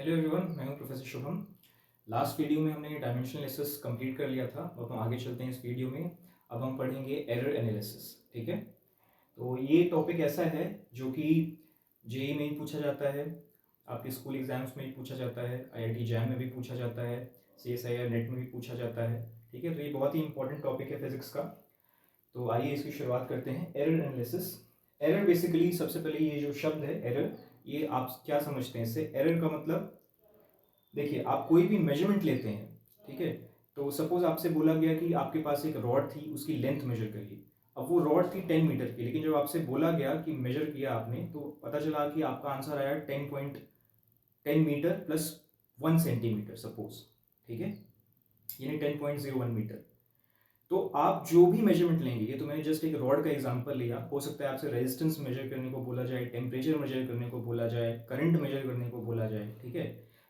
Hello everyone, मैं हूं professor Shubham. Last video में हमने डायमेंशनल एनालिसिस कंप्लीट कर लिया था। अब हम आगे चलते हैं इस वीडियो में। अब हम पढ़ेंगे एरर एनालिसिस। ठीक है, तो ये टॉपिक ऐसा है जो कि जेई में ही पूछा जाता है, आपके स्कूल एग्जाम्स में भी पूछा जाता है, आईआईटी जैम में भी पूछा जाता है, सीएसआईआर नेट में भी पूछा जाता है। ठीक है, तो ये बहुत ही इंपॉर्टेंट टॉपिक है फिजिक्स का। तो आइए इसकी शुरुआत करते हैं। Error analysis. एरर बेसिकली, सबसे पहले ये जो शब्द है एरर, ये आप क्या समझते हैं इससे? एरर का मतलब, देखिए आप कोई भी मेजरमेंट लेते हैं, ठीक है, तो सपोज आपसे बोला गया कि आपके पास एक रॉड थी, उसकी लेंथ मेजर करिए। अब वो रॉड थी 10 मीटर की, लेकिन जब आपसे बोला गया कि मेजर किया आपने, तो पता चला कि आपका आंसर आया 10.10 मीटर प्लस 1 सेंटीमीटर सपोज। ठीक है, यानी 10.01 मीटर। तो आप जो भी मेजरमेंट लेंगे, ये तो मैंने जस्ट एक रॉड का एग्जांपल लिया, हो सकता है आपसे रेजिस्टेंस मेजर करने को बोला जाए, टेम्परेचर मेजर करने को बोला जाए, करंट मेजर करने को बोला जाए। ठीक है,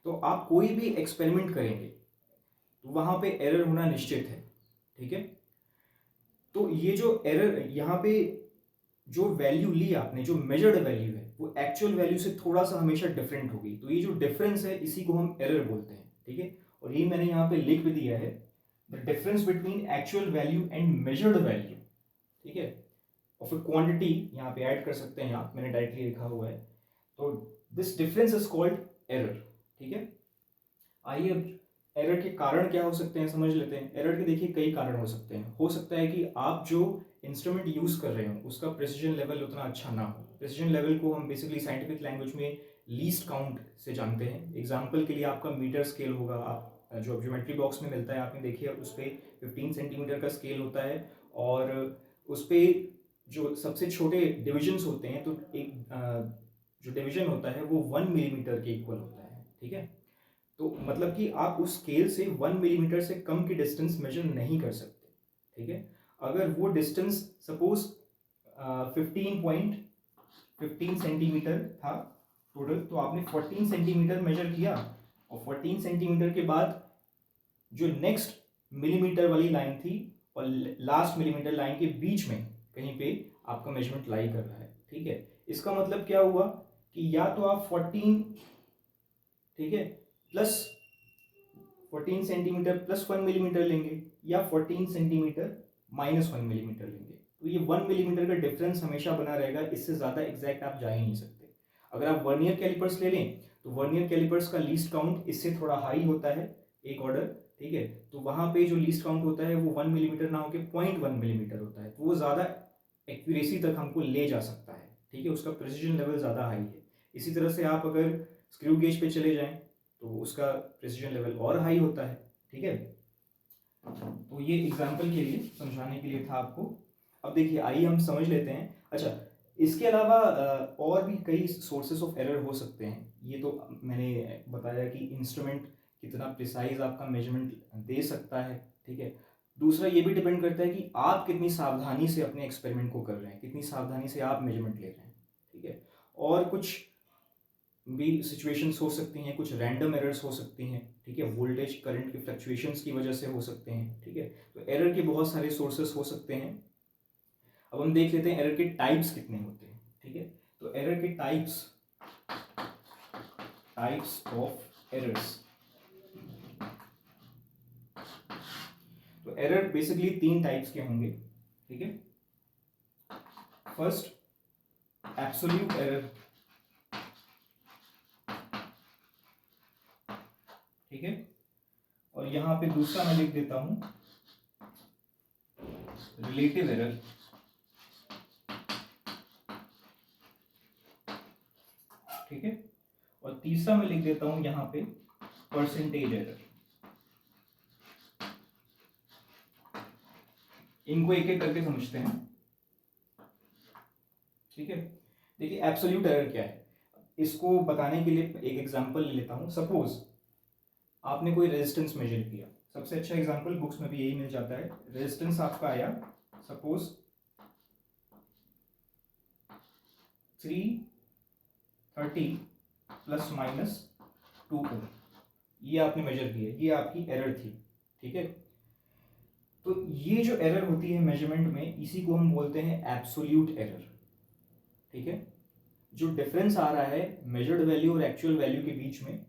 तो आप कोई भी एक्सपेरिमेंट करेंगे तो वहां पे एरर होना निश्चित है। ठीक है, तो ये जो एरर यहाँ पे जो वैल्यू ली आपने, जो मेजर्ड वैल्यू है, वो एक्चुअल वैल्यू से थोड़ा सा हमेशा डिफरेंट होगी। तो ये जो डिफरेंस है, इसी को हम एरर बोलते हैं। ठीक है, और ये मैंने यहाँ पे लिख भी दिया है, the difference between actual value and measured value. ठीक है, और फिर क्वांटिटी यहाँ पे ऐड कर सकते हैं आप, मैंने डायरेक्टली लिखा हुआ है। तो this difference is called error. ठीक है, आइए अब एरर के कारण क्या हो सकते हैं समझ लेते हैं। एरर के देखिए कई कारण हो सकते हैं। हो सकता है कि आप जो इंस्ट्रूमेंट यूज कर रहे हो उसका प्रिसीजन लेवल उतना अच्छा ना हो। प्रिसीजन लेवल को हम बेसिकली साइंटिफिक लैंग्वेज में लीस्ट काउंट से जानते हैं। एग्जांपल के लिए आपका मीटर स्केल होगा, आप जो ज्योमेट्री बॉक्स में मिलता है आपने देखिए, उस पर 15 सेंटीमीटर का स्केल होता है, और उस पर जो सबसे छोटे डिविजन्स होते हैं, तो एक जो डिवीजन होता है वो 1 मिलीमीटर के इक्वल होता है। ठीक है, तो मतलब कि आप उस स्केल से 1 मिलीमीटर से कम की डिस्टेंस मेजर नहीं कर सकते। ठीक है, अगर वो डिस्टेंस सपोज 15.15 सेंटीमीटर था टोटल, तो आपने 14 सेंटीमीटर मेजर किया, और 14 सेंटीमीटर के बाद जो नेक्स्ट मिलीमीटर वाली लाइन थी और लास्ट मिलीमीटर लाइन के बीच में कहीं पे आपका मेजरमेंट लाई कर रहा है। ठीक है, इसका मतलब क्या हुआ कि या तो आप 14, ठीक है, प्लस 14 सेंटीमीटर प्लस 1 मिलीमीटर लेंगे, या 14 सेंटीमीटर माइनस 1 मिलीमीटर लेंगे। तो ये 1 मिलीमीटर का डिफरेंस हमेशा बना रहेगा, इससे ज़्यादा एग्जैक्ट आप जा ही नहीं सकते। अगर आप वर्नियर कैलिपर्स ले लें, तो वर्नियर कैलिपर्स का लीस्ट काउंट इससे थोड़ा हाई होता है, एक ऑर्डर। ठीक है, तो वहाँ पे जो लीस्ट काउंट होता है वो 1 मिलीमीटर ना होकर 0.1 मिलीमीटर होता है, तो वो ज़्यादा एक्यूरेसी तक हमको ले जा सकता है। ठीक है, उसका प्रिसीजन लेवल ज़्यादा हाई है। इसी तरह से आप अगर स्क्रू गेज पे चले जाएं, तो उसका प्रिसीजन लेवल और हाई होता है। ठीक है, तो ये एग्जांपल के लिए, समझाने के लिए था आपको। अब देखिए आइए हम समझ लेते हैं। अच्छा, इसके अलावा और भी कई सोर्सेस ऑफ एरर हो सकते हैं। ये तो मैंने बताया कि इंस्ट्रूमेंट कितना प्रिसाइज आपका मेजरमेंट दे सकता है। ठीक है, दूसरा ये भी डिपेंड करता है कि आप कितनी सावधानी से अपने एक्सपेरिमेंट को कर रहे हैं, कितनी सावधानी से आप मेजरमेंट ले रहे हैं। ठीक है, और कुछ भी सिचुएशंस हो सकती हैं, कुछ रैंडम एरर्स हो सकती हैं। ठीक है, वोल्टेज करंट के फ्लक्चुएशंस की वजह से हो सकते हैं। ठीक है, तो एरर के बहुत सारे सोर्सेस हो सकते हैं। अब हम देख लेते हैं एरर के टाइप्स कितने होते हैं। ठीक है, तो एरर के टाइप्स ऑफ एरर्स। तो एरर बेसिकली 3 टाइप्स के होंगे। ठीक है, फर्स्ट एब्सोल्यूट एरर। ठीक है, और यहां पे दूसरा मैं लिख देता हूं रिलेटिव एरर। ठीक है, और तीसरा मैं लिख देता हूं यहां पे परसेंटेज एरर। इनको एक एक करके समझते हैं। ठीक है, देखिए एब्सोल्यूट एरर क्या है, इसको बताने के लिए एक एग्जांपल ले लेता हूं। सपोज आपने कोई रेजिस्टेंस मेजर किया, सबसे अच्छा एग्जांपल बुक्स में भी यही मिल जाता है। रेजिस्टेंस आपका आया सपोज 330 प्लस माइनस 2 ओम, ये आपने मेजर किया, ये आपकी एरर थी। ठीक है, तो ये जो एरर होती है मेजरमेंट में, इसी को हम बोलते हैं एब्सोल्यूट एरर। ठीक है, जो डिफरेंस आ रहा है मेजर्ड वैल्यू और एक्चुअल वैल्यू के बीच में,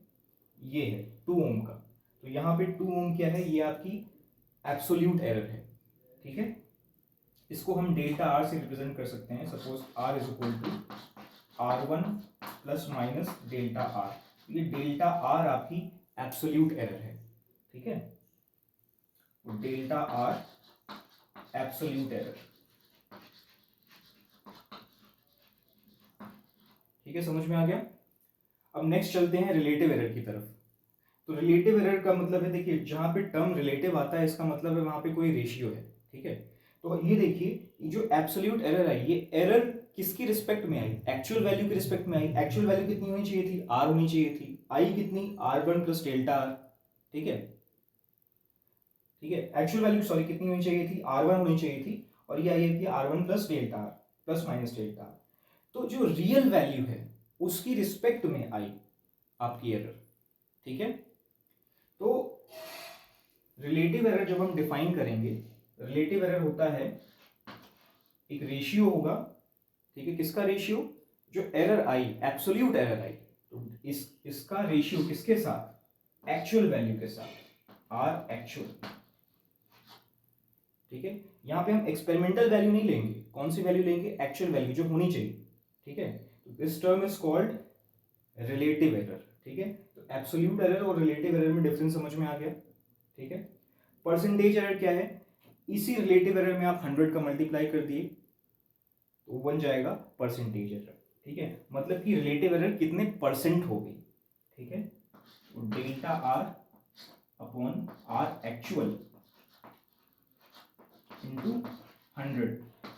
ये है 2 ओम का, तो यहाँ पे 2 ओम क्या है, ये आपकी एब्सोल्यूट एरर है, ठीक है। इसको हम डेल्टा आर से रिप्रेजेंट कर सकते हैं, suppose R is equal to R1 plus minus delta R, ये डेल्टा आर आपकी एब्सोल्यूट एरर है, ठीक है, डेल्टा आर एब्सोल्यूट एरर, ठीक है, समझ में आ गया। अब नेक्स्ट चलते हैं रिलेटिव एरर की तरफ। तो रिलेटिव एरर का मतलब है, देखिए जहां पे टर्म रिलेटिव आता है इसका मतलब है वहां पे कोई रेशियो है, ठीक है। तो ये देखिए जो एब्सोल्यूट एरर आई, ये एरर किसकी रिस्पेक्ट में आई, एक्चुअल वैल्यू की रिस्पेक्ट में आई। एक्चुअल वैल्यू कितनी होनी चाहिए थी, आर होनी चाहिए थी, आई कितनी, R1 प्लस डेल्टा आर, ठीक है, ठीक है। एक्चुअल वैल्यू सॉरी कितनी होनी चाहिए थी, R1 होनी चाहिए थी, और ये आई थी R1 plus delta R plus minus delta are. तो जो रियल वैल्यू है उसकी रिस्पेक्ट में आई आपकी एरर, ठीक है। तो रिलेटिव एरर जब हम डिफाइन करेंगे, रिलेटिव एरर होता है एक रेशियो होगा, ठीक है, किसका रेशियो, जो एरर आई, एब्सोल्यूट एरर आई, तो इसका रेशियो किसके साथ, एक्चुअल वैल्यू के साथ, आर एक्चुअल, ठीक है। यहां पे हम एक्सपेरिमेंटल वैल्यू नहीं लेंगे, कौन सी वैल्यू लेंगे, एक्चुअल वैल्यू जो होनी चाहिए, ठीक है। तो this term is called relative error, ठीक है। तो एब्सोल्यूट एरर और रिलेटिव एरर में डिफरेंस समझ में आ गया, ठीक है। परसेंटेज एरर क्या है, इसी रिलेटिव एरर में आप 100 का मल्टीप्लाई कर दिए तो बन जाएगा परसेंटेज एरर, ठीक है। मतलब कि रिलेटिव एरर कितने परसेंट हो गई, ठीक है। तो delta R upon R actual into 100।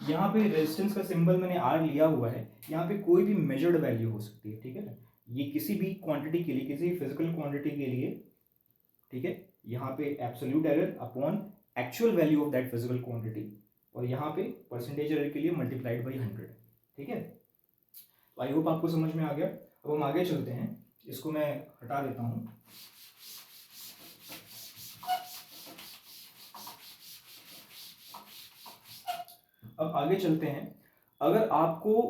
यहाँ पे रेजिस्टेंस का सिंबल मैंने आर लिया हुआ है, यहाँ पे कोई भी मेजर्ड वैल्यू हो सकती है, ठीक है ना, ये किसी भी क्वांटिटी के लिए, किसी फिजिकल क्वांटिटी के लिए, ठीक है। यहाँ पे absolute error upon actual value of that physical quantity, और यहाँ पे परसेंटेज एरर के लिए मल्टीप्लाइड बाई 100, ठीक है। तो आई होप आपको समझ में आ गया। अब हम आगे चलते हैं, इसको मैं हटा देता हूँ। अब आगे चलते हैं, अगर आपको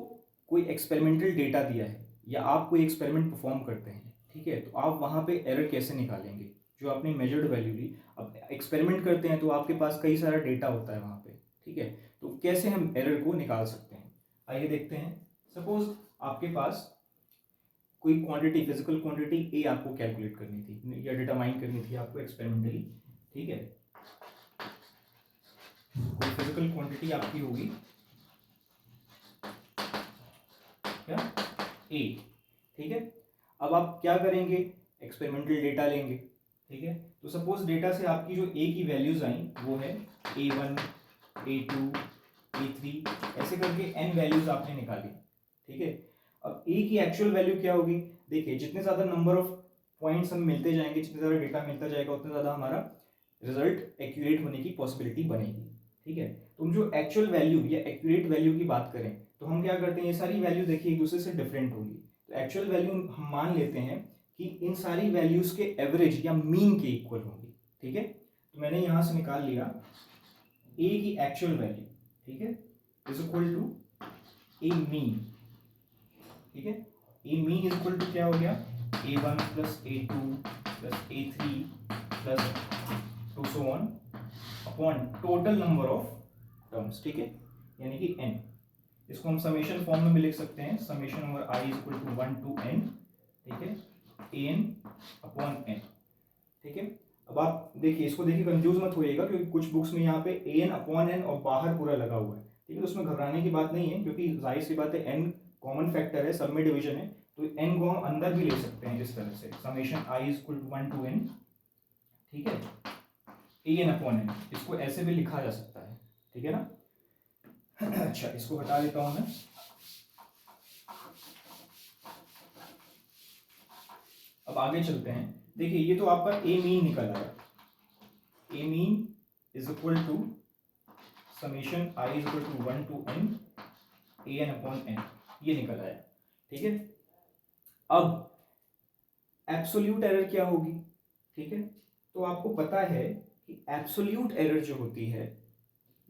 कोई एक्सपेरिमेंटल डेटा दिया है या आप कोई एक्सपेरिमेंट परफॉर्म करते हैं, ठीक है, तो आप वहाँ पे एरर कैसे निकालेंगे, जो आपने मेजर्ड वैल्यू ली। अब एक्सपेरिमेंट करते हैं तो आपके पास कई सारा डेटा होता है वहाँ पे, ठीक है, तो कैसे हम एरर को निकाल सकते हैं, आइए देखते हैं। सपोज आपके पास कोई क्वांटिटी, फिजिकल क्वांटिटी ए आपको कैलकुलेट करनी थी या डिटरमाइन करनी थी आपको एक्सपेरिमेंटली, ठीक है। कोई फिजिकल क्वांटिटी आपकी होगी क्या, ए, ठीक है। अब आप क्या करेंगे, एक्सपेरिमेंटल डेटा लेंगे, ठीक है। तो सपोज डेटा से आपकी जो ए की वैल्यूज आई वो है A1, A2, A3, ऐसे करके n वैल्यूज आपने निकाली, ठीक है। अब ए की एक्चुअल वैल्यू क्या होगी, देखिए जितने ज़्यादा नंबर ऑफ पॉइंट्स हम मिलते जाएंगे, जितने ज़्यादा डेटा मिलता जाएगा, उतना ज़्यादा हमारा रिजल्ट एक्यूरेट होने की पॉसिबिलिटी बनेगी, ठीक है। तो हम जो एक्चुअल वैल्यू या एक्यूरेट वैल्यू की बात करें तो हम क्या करते हैं, ये सारी वैल्यू देखिए एक दूसरे से डिफरेंट होगी, तो एक्चुअल वैल्यू हम मान लेते हैं कि इन सारी वैल्यूज के एवरेज या मीन के इक्वल होंगी, ठीक है। तो मैंने यहां से निकाल लिया ए की एक्चुअल वैल्यू, ठीक है, is equal to A mean, ठीक है। A mean is equal to क्या हो गया, A1 plus A2 plus A3 plus to so on upon total number of terms, ठीक है, यानी कि n। इसको हम समेशन फॉर्म में भी लिख सकते हैं, summation over i is equal to 1 to n, ठीक है, an अपॉन n, ठीक है। अब आप देखिए, इसको देखिए कंफ्यूज मत होइएगा, क्योंकि कुछ बुक्स में यहाँ पे an अपॉन n और बाहर पूरा लगा हुआ है, ठीक है। तो उसमें घबराने की बात नहीं है, क्योंकि जाहिर सी बात है n कॉमन फैक्टर है, सब में डिवीजन है, तो n को हम अंदर भी ले सकते हैं इस तरह से, summation i is equal to 1 to n, ठीक है, an अपॉन n, इसको ऐसे भी लिखा जा सकता है, ठीक है ना। अच्छा, इसको हटा देता हूं मैं। अब आगे चलते हैं, देखिए ये तो आपका ए मीन निकल आया, A mean is equal to summation I is equal to 1 to n A N upon n, ये निकल आया, ठीक है। अब एब्सोल्यूट एरर क्या होगी, ठीक है। तो आपको पता है कि एब्सोल्यूट एरर जो होती है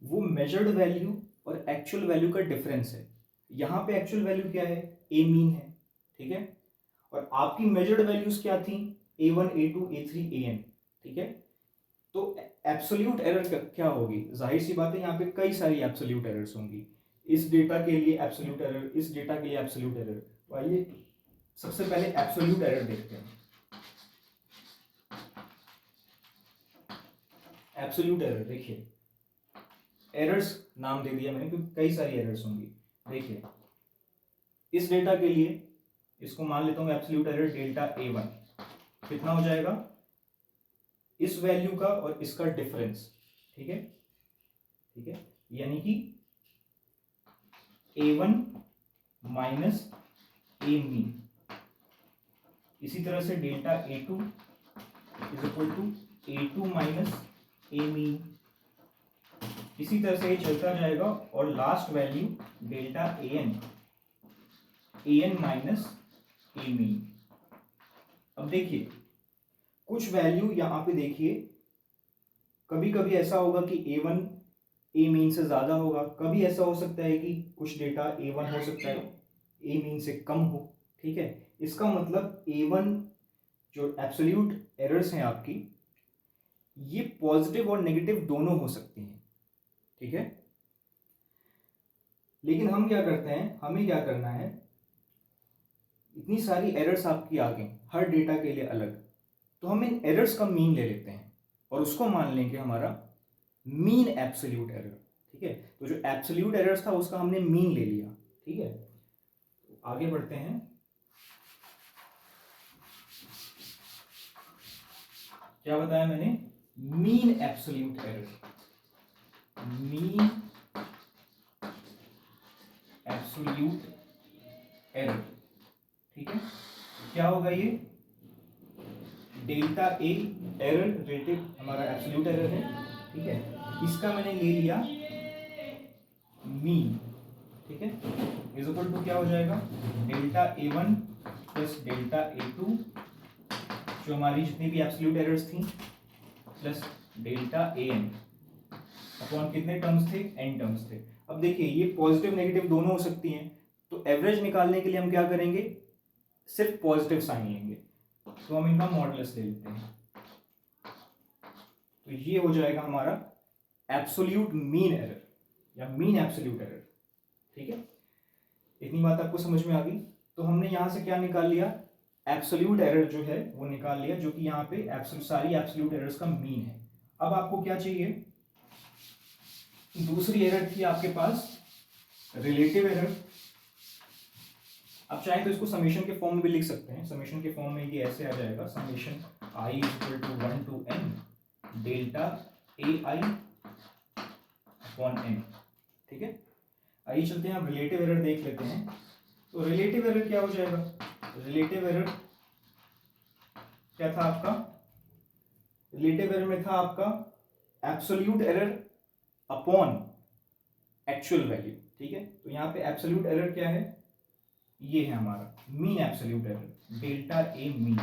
वो मेजर्ड वैल्यू और एक्चुअल वैल्यू का डिफरेंस है। यहाँ पे एक्चुअल वैल्यू क्या है, ए मीन है, ठीक है, और आपकी मेजर्ड वैल्यूज क्या थी, A1 A2 A3 AN, ठीक है। तो एब्सोल्यूट एरर क्या होगी, जाहिर सी बात है यहाँ पे कई सारी एब्सोल्यूट एरर्स होंगी। इस डेटा के लिए एब्सोल्यूट एरर, इस डेटा के लिए एब्सोल्यूट एरर। तो आइए सबसे पहले एब्सोल्यूट एरर देखते हैं। एब्सोल्यूट एरर देखिए, एरर्स नाम दे दिया मैंने क्योंकि कई सारी एरर्स होंगी। देखिए इस डेटा के लिए इसको मान लेता हूँ एब्सोल्यूट एरर डेल्टा A1 कितना हो जाएगा, इस वैल्यू का और इसका डिफरेंस, ठीक है, ठीक है, यानी कि A1 माइनस A मीन। इसी तरह से delta A2 is equal to A2 minus A mean. इसी तरह से ये चलता जाएगा और last value delta AN minus A mean. अब देखिए कुछ वैल्यू यहाँ पे देखिए, कभी कभी ऐसा होगा कि A1 A मीन से ज्यादा होगा, कभी ऐसा हो सकता है कि कुछ डेटा A1 हो सकता है A मीन से कम हो, ठीक है। इसका मतलब A1 जो एब्सोल्यूट एरर्स हैं आपकी, ये पॉजिटिव और नेगेटिव दोनों हो सकती हैं, ठीक है। लेकिन हम क्या करते हैं, हमें क्या करना है, इतनी सारी एरर्स आपकी आ गई हर डेटा के लिए अलग, तो हम इन एरर्स का मीन ले लेते हैं और उसको मान लेंगे हमारा मीन एब्सोल्यूट एरर, ठीक है। तो जो एब्सोल्यूट एरर्स था उसका हमने मीन ले लिया, ठीक है। तो आगे बढ़ते हैं। क्या बताया मैंने, mean absolute error, mean absolute error, ठीक है। क्या होगा ये, डेल्टा ए एरर रिलेटिव हमारा एब्सोल्यूट एरर है, ठीक है, इसका मैंने ले लिया मीन, ठीक है, इज इक्वल टू क्या हो जाएगा, delta A1 plus delta A2 जो हमारी जितनी भी एब्सोल्यूट एरर्स थी प्लस डेल्टा AN अपॉन कितने टर्म्स थे, n टर्म्स थे। अब देखिए ये पॉजिटिव नेगेटिव दोनों हो सकती हैं, तो एवरेज निकालने के लिए हम क्या करेंगे, सिर्फ पॉजिटिव साइन लेंगे, तो हम इनका मॉडुलस ले लेते हैं। तो ये हो जाएगा हमारा एब्सोल्यूट मीन एरर या मीन एब्सोल्यूट एरर, ठीक है। इतनी बात आपको समझ में आ गई। तो हमने यहां से क्या निकाल लिया, एब्सोल्यूट एरर जो है वो निकाल लिया, जो कि यहाँ पे सारी एब्सोल्यूट एरर्स का मीन है। अब आपको क्या चाहिए, दूसरी एरर थी आपके पास रिलेटिव एरर। आप चाहें तो इसको समेशन के फॉर्म में भी लिख सकते हैं, समेशन के फॉर्म में ये ऐसे आ जाएगा, summation i equal to 1 to n delta AI upon n, ठीक है। आइए चलते हैं, आप रिलेटिव एरर देख लेते हैं। तो रिलेटिव एरर क्या हो जाएगा, रिलेटिव एरर क्या था आपका, रिलेटिव एरर में था आपका absolute error upon actual value, ठीक है। तो यहाँ पे एब्सोल्यूट एरर क्या है, ये है हमारा mean absolute error delta A mean,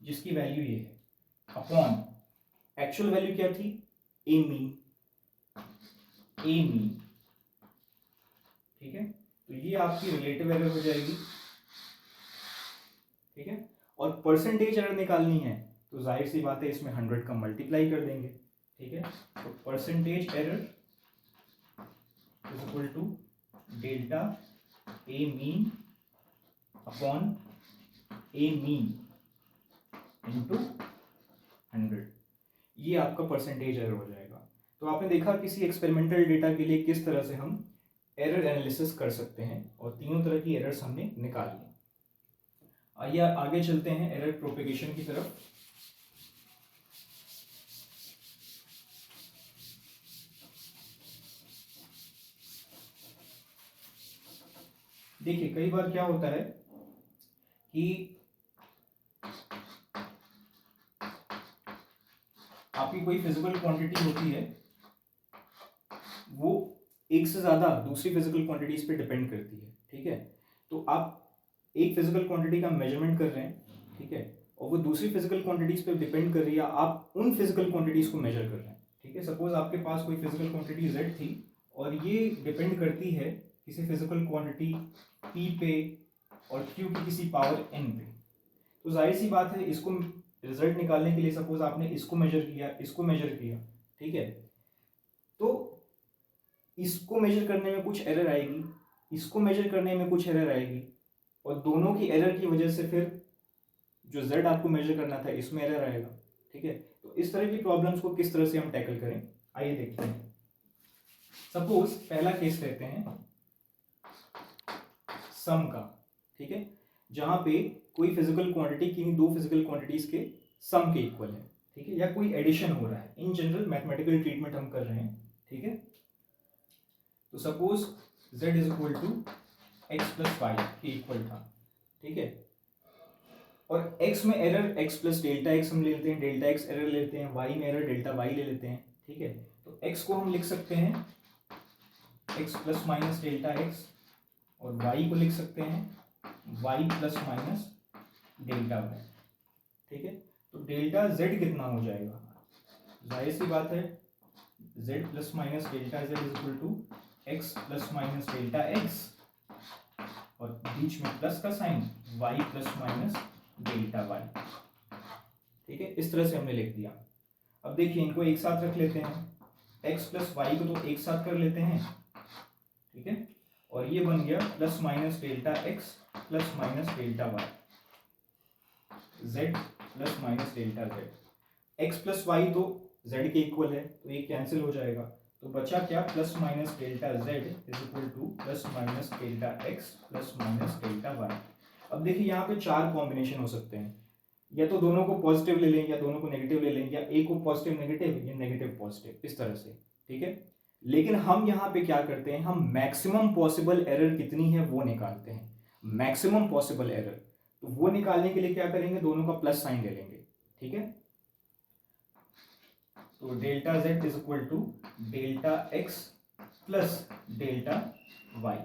जिसकी वैल्यू ये है, अपॉन एक्चुअल वैल्यू क्या थी, A मीन, ठीक है। तो ये आपकी रिलेटिव एरर हो जाएगी, ठीक है। और परसेंटेज एरर निकालनी है तो जाहिर सी बात है इसमें 100 का मल्टीप्लाई कर देंगे, ठीक है। तो percentage error is equal to delta A mean upon A mean into 100, ये आपका परसेंटेज एरर हो जाएगा। तो आपने देखा किसी एक्सपेरिमेंटल डेटा के लिए किस तरह से हम एरर एनालिसिस कर सकते हैं, और तीनों तरह की एरर्स हमने निकाल ली। आइए आगे चलते हैं एरर प्रोपेगेशन की तरफ। देखिए कई बार क्या होता है कि आपकी कोई फिजिकल क्वांटिटी होती है, वो एक से ज़्यादा दूसरी फिजिकल क्वांटिटीज पे डिपेंड करती है, ठीक है। तो आप एक फिजिकल क्वांटिटी का मेजरमेंट कर रहे हैं, ठीक है, और वो दूसरी फिजिकल क्वांटिटीज पे डिपेंड कर रही है, आप उन फिजिकल क्वांटिटीज को मेजर कर रहे हैं, ठीक है। सपोज आपके पास कोई फिजिकल क्वांटिटी Z थी और ये डिपेंड करती है किसी फिजिकल क्वांटिटी P पे और Q की किसी पावर N पे। तो जाहिर सी बात है इसको रिजल्ट निकालने के लिए सपोज आपने इसको मेजर किया, इसको मेजर किया, ठीक है, तो इसको मेजर करने में कुछ एरर आएगी, इसको मेजर करने में कुछ एरर आएगी, और दोनों की एरर की वजह से फिर जो z आपको मेजर करना था इसमें एरर आएगा, ठीक है। तो इस तरह की प्रॉब्लम्स को किस तरह से हम टैकल करें, आइए देखते हैं। सपोज पहला केस लेते हैं सम का, ठीक है, जहां पे कोई फिजिकल क्वांटिटी किन्हीं दो फिजिकल क्वांटिटीज के सम के इक्वल है, ठीक है, या कोई एडिशन हो रहा है। इन जनरल मैथमेटिकल ट्रीटमेंट हम कर रहे हैं, ठीक है। तो suppose z is equal to x plus y के इक्वल था, ठीक है, और x में error x plus delta x हम ले लेते हैं, डेल्टा एक्स एरर लेते हैं, y में एरर डेल्टा वाई ले लेते हैं, ठीक है। तो x को हम लिख सकते हैं x plus minus delta x, और y को लिख सकते हैं y plus minus delta y, ठीक है। तो डेल्टा z कितना हो जाएगा, जाहिर सी बात है z plus minus delta z is equal to x plus minus delta x, और बीच में प्लस का sign y plus minus delta y, ठीक है। इस तरह से हमने लिख दिया। अब देखिए इनको एक साथ रख लेते हैं, x प्लस वाई को तो एक साथ कर लेते हैं, ठीक है, और ये बन गया plus minus delta x plus minus delta y, z plus minus delta z। x plus y तो z के इक्वल है, तो ये कैंसिल हो जाएगा, तो बचा क्या, plus minus delta z is equal to plus minus delta x plus minus delta y. अब देखिए यहाँ पे चार कॉम्बिनेशन हो सकते हैं, या तो दोनों को पॉजिटिव ले लें, या दोनों को नेगेटिव ले लें, या एक को पॉजिटिव नेगेटिव, या नेगेटिव पॉजिटिव, इस तरह से, ठीक है। लेकिन हम यहाँ पे क्या करते हैं, हम मैक्सिमम पॉसिबल एरर कितनी है वो निकालते हैं, मैक्सिमम पॉसिबल एरर। तो वो निकालने के लिए क्या करेंगे, दोनों का प्लस साइन ले लेंगे, ठीक है। तो delta z is equal to delta x plus delta y,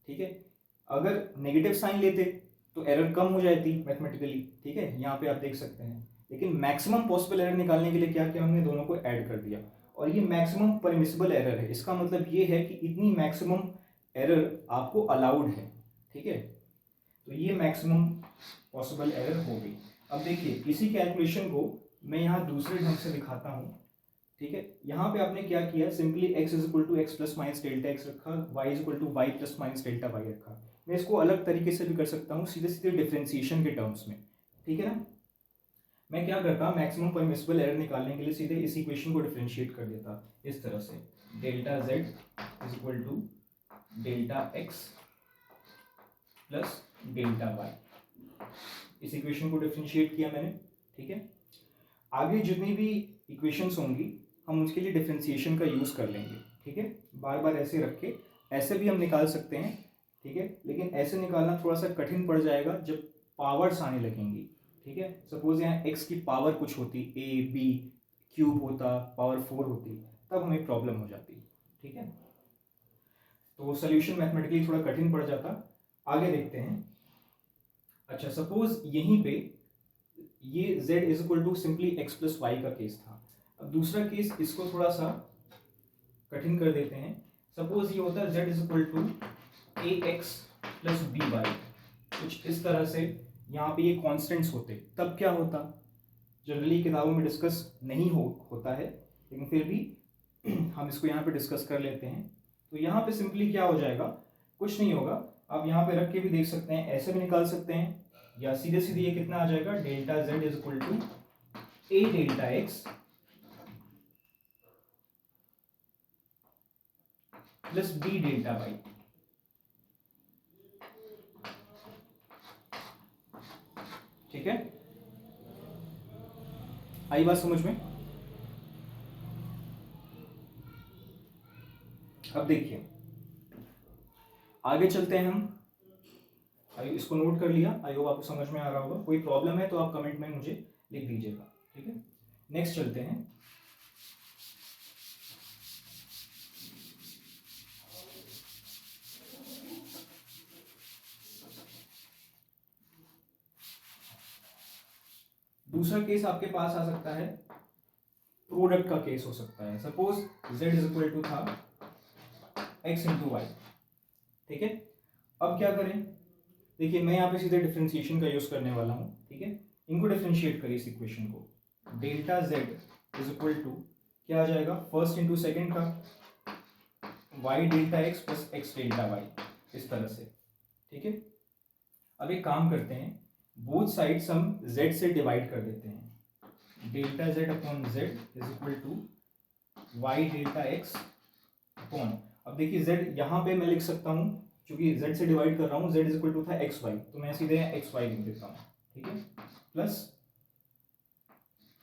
ठीक है। अगर नेगेटिव साइन लेते तो एरर कम हो जाती मैथमेटिकली, ठीक है, यहाँ पे आप देख सकते हैं। लेकिन मैक्सिमम पॉसिबल एरर निकालने के लिए क्या किया हमने, दोनों को ऐड कर दिया, और ये मैक्सिमम परमिसिबल एरर है। इसका मतलब ये है कि इतनी मैक्सिमम एरर आपको अलाउड है, ठीक है। तो ये मैक्सिमम पॉसिबल एरर हो गई। अब देखिए इसी कैलकुलेशन को मैं यहाँ दूसरे ढंग से दिखाता हूँ, ठीक है। यहाँ पे आपने क्या किया, simply x is equal to x plus minus delta x रखा, y is equal to y plus minus delta y रखा। मैं इसको अलग तरीके से भी कर सकता हूँ, सीधे सीधे डिफरेंशिएशन के टर्म्स में, ठीक है ना। मैं क्या करता, मैक्सिमम परमिसिबल एरर निकालने के लिए सीधे इस इक्वेशन को डिफरेंशिएट कर देता इस तरह से, delta z is equal to delta x plus delta y. इस इक्वेशन को डिफरेंशिएट किया मैंने, ठीक है। आगे जितनी भी इक्वेशंस होंगी हम उसके लिए डिफरेंशिएशन का यूज़ कर लेंगे, ठीक है। बार बार ऐसे रख के ऐसे भी हम निकाल सकते हैं, ठीक है, लेकिन ऐसे निकालना थोड़ा सा कठिन पड़ जाएगा जब पावर्स आने लगेंगी, ठीक है। सपोज यहाँ x की पावर कुछ होती, a b क्यूब होता, पावर 4 होती, तब हमें प्रॉब्लम हो जाती, ठीक है। तो सोल्यूशन मैथमेटिकली थोड़ा कठिन पड़ जाता। आगे देखते हैं। अच्छा सपोज यहीं पे ये z is equal to simply x plus y का केस था। अब दूसरा केस, इसको थोड़ा सा कठिन कर देते हैं। सपोज ये होता है z is equal to a x plus b y, कुछ इस तरह से। यहाँ पे ये कॉन्स्टेंट्स होते, तब क्या होता, जनरली किताबों में डिस्कस नहीं होता है, लेकिन फिर भी हम इसको यहाँ पे डिस्कस कर लेते हैं। तो यहाँ पे सिंपली क्या हो जाएगा, कुछ नहीं होगा। आप यहाँ पे रख के भी देख सकते हैं, ऐसे भी निकाल सकते हैं, या सीधे सीधे ये कितना आ जाएगा, delta z is equal to a delta x plus b delta y, ठीक है। आई बात समझ में। अब देखिए आगे चलते हैं हम। इसको नोट कर लिया, आई होप आपको समझ में आ रहा होगा। कोई प्रॉब्लम है तो आप कमेंट में मुझे लिख दीजिएगा, ठीक है। नेक्स्ट चलते हैं। दूसरा केस आपके पास आ सकता है, प्रोडक्ट का केस हो सकता है। Suppose z is equal to था x इंटू वाई, ठीक है। अब क्या करें, देखिए मैं यहाँ पे सीधे डिफ्रेंशिएशन का यूज़ करने वाला हूँ, ठीक है। इनको डिफ्रेंशिएट करिए इस इक्वेशन को। Delta z is equal to क्या आ जाएगा, फर्स्ट इंटू सेकेंड का y delta x plus x delta y, इस तरह से, ठीक है। अब एक काम करते हैं, बोथ साइड्स हम z से डिवाइड कर देते हैं। Delta z upon z is equal to y delta x upon, अब देखिए z यहाँ पे मैं लिख सकता हूँ, क्योंकि z से डिवाइड कर रहा हूँ, z इज इक्वल टू था एक्स वाई, तो मैं सीधे एक्स वाई लिख देता हूँ, ठीक है, plus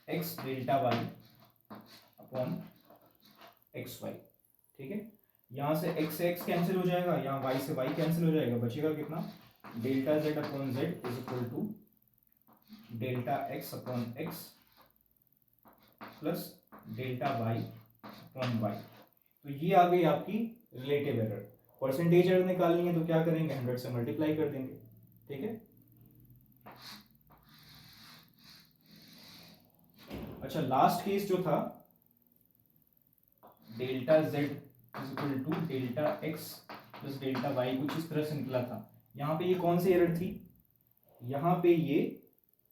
x delta y upon x y, ठीक है। यहाँ से x कैंसिल हो जाएगा, यहाँ y से y कैंसिल हो जाएगा, बचेगा कितना, delta z upon z is equal to delta x upon x plus delta y upon y। तो ये आ गई आपकी रिलेटिव एरर। परसेंटेज एरर निकालनी है तो क्या करेंगे, 100 से मल्टीप्लाई कर देंगे, ठीक है। अच्छा, लास्ट केस जो था, delta z is equal to delta x plus delta y, कुछ इस तरह से निकला था। यहाँ पे ये कौन सी एरर थी, यहाँ पे ये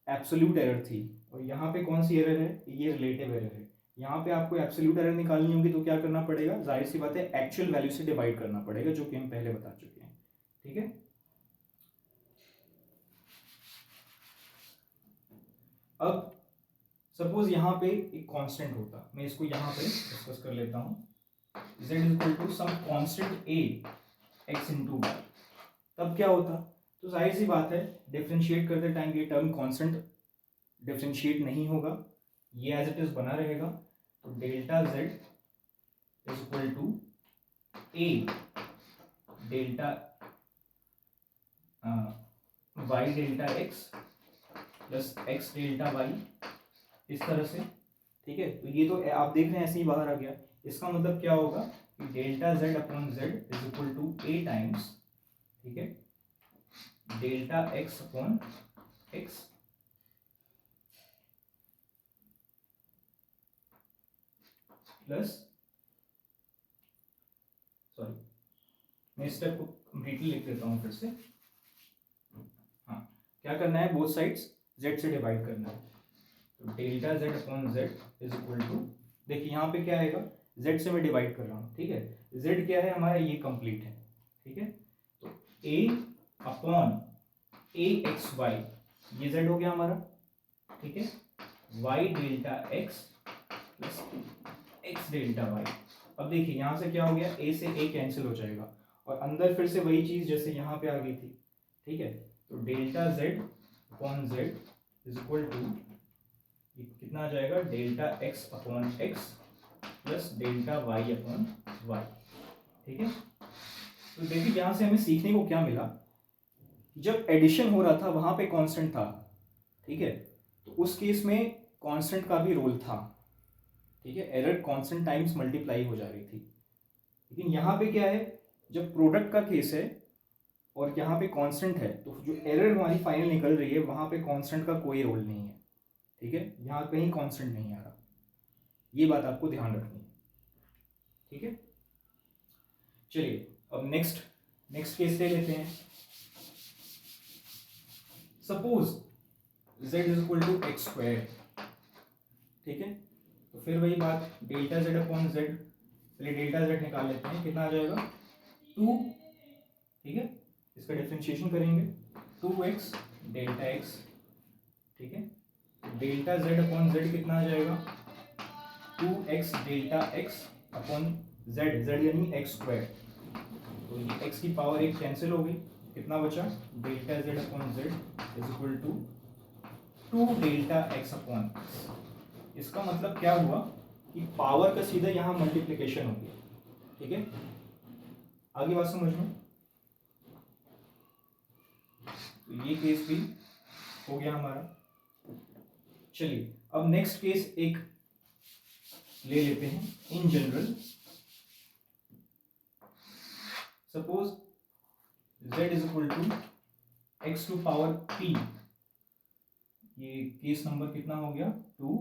एब्सोल्यूट एरर थी, और यहाँ पे कौन सी एरर है, ये रिलेटिव एरर है। यहाँ पे आपको एब्सोल्यूट एरर निकालनी होगी तो क्या करना पड़ेगा, जाहिर सी बात है एक्चुअल वैल्यू से डिवाइड करना पड़ेगा, जो कि हम पहले बता चुके हैं, ठीक है। अब सपोज यहाँ पे एक कांस्टेंट होता, मैं इसको यहाँ पे डिस्कस कर लेता हूँ, z is equal to some constant a x into y, तब क्या होता, तो जाहिर सी बात है डिफरेंशिएट करते टाइम ये टर्म कांस्टेंट डिफरेंशिएट नहीं होगा, ये एज इट इज बना रहेगा। तो delta z is equal to a delta y delta x plus x delta y, इस तरह से, ठीक है। तो ये तो आप देख रहे हैं ऐसे ही बाहर आ गया। इसका मतलब क्या होगा कि delta z upon z is equal to a times, ठीक है, delta x upon x plus, sorry मैं इस स्टेप को कंप्लीटली लिख देता हूँ फिर से। हाँ, क्या करना है, बोथ साइड्स z से डिवाइड करना है। तो delta z upon z is equal to, देखिए यहाँ पे क्या आएगा, z से मैं डिवाइड कर रहा हूँ, ठीक है। z क्या है हमारा, ये कंप्लीट है, ठीक है। तो a upon a x y, ये z हो गया हमारा, ठीक है, y delta x plus x delta y. अब देखिए यहाँ से क्या हो गया, a से a कैंसिल हो जाएगा, और अंदर फिर से वही चीज जैसे यहाँ पे आ गई थी, ठीक है। तो delta z upon z is equal to, कितना आ जाएगा, delta x upon x plus delta y upon y, ठीक है। तो देखिए यहाँ से हमें सीखने को क्या मिला, जब एडिशन हो रहा था वहां पे कांस्टेंट था, ठीक है, तो उस केस में कांस्टेंट का भी रोल था, ठीक है, एरर कांस्टेंट टाइम्स मल्टीप्लाई हो जा रही थी। लेकिन यहाँ पे क्या है, जब प्रोडक्ट का केस है और यहाँ पे कांस्टेंट है, तो जो एरर हमारी फाइनल निकल रही है वहां पे कांस्टेंट का कोई रोल नहीं है, ठीक है, यहाँ कहीं कांस्टेंट नहीं आ रहा, ये बात आपको ध्यान रखनी है, ठीक है। चलिए अब नेक्स्ट केस ले लेते हैं। Suppose z is equal to x square, ठीक है। तो फिर वही बात, डेल्टा z अपॉन जेड, चलिए डेल्टा z निकाल लेते हैं, कितना आ जाएगा, 2, ठीक है, इसका डिफरेंशिएशन करेंगे, 2x डेल्टा x, ठीक है, डेल्टा z अपॉन जेड कितना आ जाएगा, 2x delta x upon z, z यानी एक्स स्क्वायर, तो ये x की पावर 1 कैंसिल हो गई, कितना बचा, delta z upon z is equal to 2 delta x upon, इसका मतलब क्या हुआ कि पावर का सीधा यहाँ मल्टीप्लिकेशन हो गया, ठीक है। आगे बात समझ में, तो ये केस भी हो गया हमारा। चलिए अब नेक्स्ट केस एक ले लेते हैं in general. Suppose z is equal to x to power p, ये केस नंबर कितना हो गया, 2,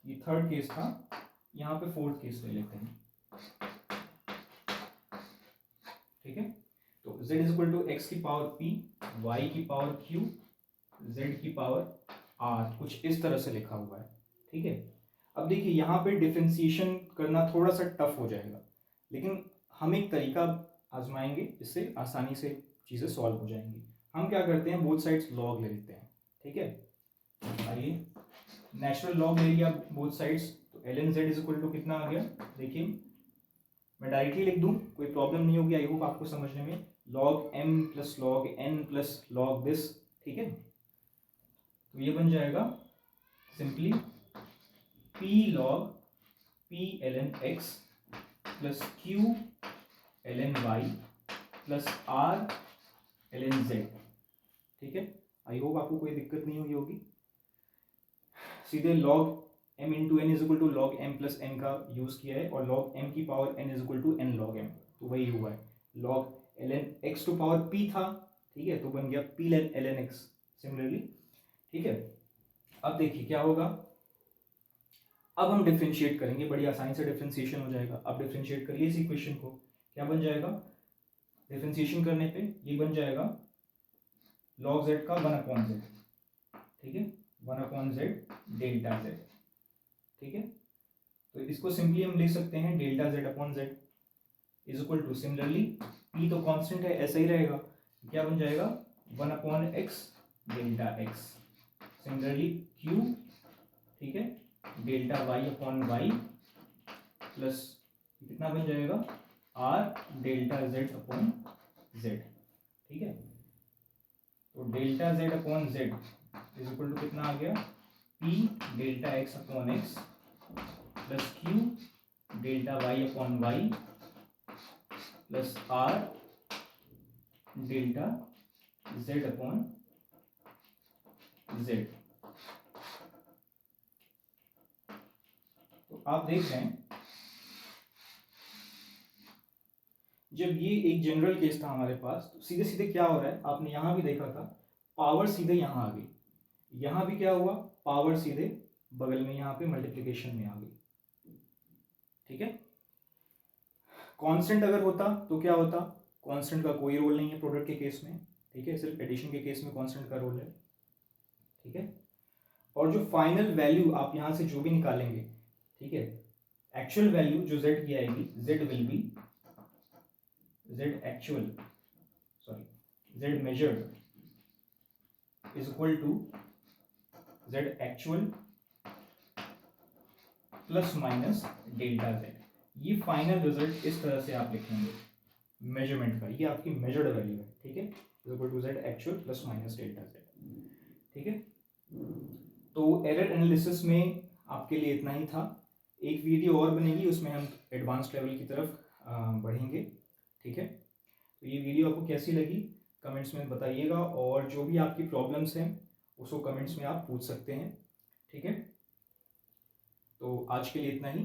ये थर्ड केस था, यहाँ पे फोर्थ केस ले लेते हैं, ठीक है। तो z is equal to x की पावर p, y की पावर q, z की पावर r, कुछ इस तरह से लिखा हुआ है। ठीक है, अब देखिए यहाँ पे डिफ्रेंसिएशन करना थोड़ा सा टफ हो जाएगा, लेकिन हम एक तरीका आजमाएंगे जिससे आसानी से चीज़ें सॉल्व हो जाएंगी। हम क्या करते हैं, बोथ साइड्स लॉग ले लेते हैं। ठीक है, आइए नेचुरल लॉग ले लिया बोथ साइड्स, तो ln z is equal to कितना आ गया, देखिए मैं डायरेक्टली लिख दूं, कोई प्रॉब्लम नहीं होगी, आई होप आपको समझने में। log m plus log n plus log this, ठीक है, तो ये बन जाएगा simply p log p ln x plus q ln y plus r ln z। ठीक है, आई होप आपको कोई दिक्कत नहीं हुई होगी। सीधे log m into n is equal to log m plus n का यूज किया है, और log m की power n is equal to n log m, तो वही हुआ है। log ln x to power p था, ठीक है, तो बन गया p ln x सिमिलरली। ठीक है, अब देखिए क्या होगा, अब हम डिफ्रेंशिएट करेंगे, बड़ी आसानी से डिफ्रेंशिएशन हो जाएगा। अब डिफ्रेंशिएट करिए इस इक्वेशन को, क्या बन जाएगा, डिफ्रेंशिएशन करने पे ये बन जाएगा log z का 1/z, ठीक है, 1/z डेल्टा z। ठीक है, तो इसको सिंपली हम लिख सकते हैं delta z upon z is equal to, similarly p तो कांस्टेंट है, ऐसा ही रहेगा, क्या बन जाएगा 1/x delta x, similarly q, ठीक है, delta y upon y plus कितना बन जाएगा r delta z upon z। ठीक है, तो delta z upon z is equal to कितना आ गया, p delta x upon x plus q delta y upon y plus r delta z upon z। तो आप देख रहे हैं, जब ये एक जनरल केस था हमारे पास, तो सीधे सीधे क्या हो रहा है, आपने यहां भी देखा था, पावर सीधे यहां आ गई, यहां भी क्या हुआ, पावर सीधे बगल में यहां पे मल्टीप्लिकेशन में आ गई। ठीक है, कांस्टेंट अगर होता तो क्या होता, कांस्टेंट का कोई रोल नहीं है प्रोडक्ट के केस में। ठीक है, सिर्फ एडिशन के केस में कांस्टेंट का रोल है। ठीक है, और जो फाइनल वैल्यू आप यहां से जो भी निकालेंगे, ठीक है, एक्चुअल वैल्यू जो z की आएगी, z will be z actual, sorry z measured is equal to z actual plus minus delta z। ये फाइनल रिजल्ट इस तरह से आप लिखेंगे मेजरमेंट का, ये आपकी मेजर्ड वैल्यू है। ठीक है, is equal to z actual plus minus delta z। ठीक है, तो एरर एनालिसिस में आपके लिए इतना ही था। एक वीडियो और बनेगी, उसमें हम एडवांस लेवल की तरफ बढ़ेंगे। ठीक है, तो ये वीडियो आपको कैसी लगी कमेंट्स में बताइएगा, और जो भी आपकी प्रॉब्लम्स हैं उसको कमेंट्स में आप पूछ सकते हैं। ठीक है, तो आज के लिए इतना ही।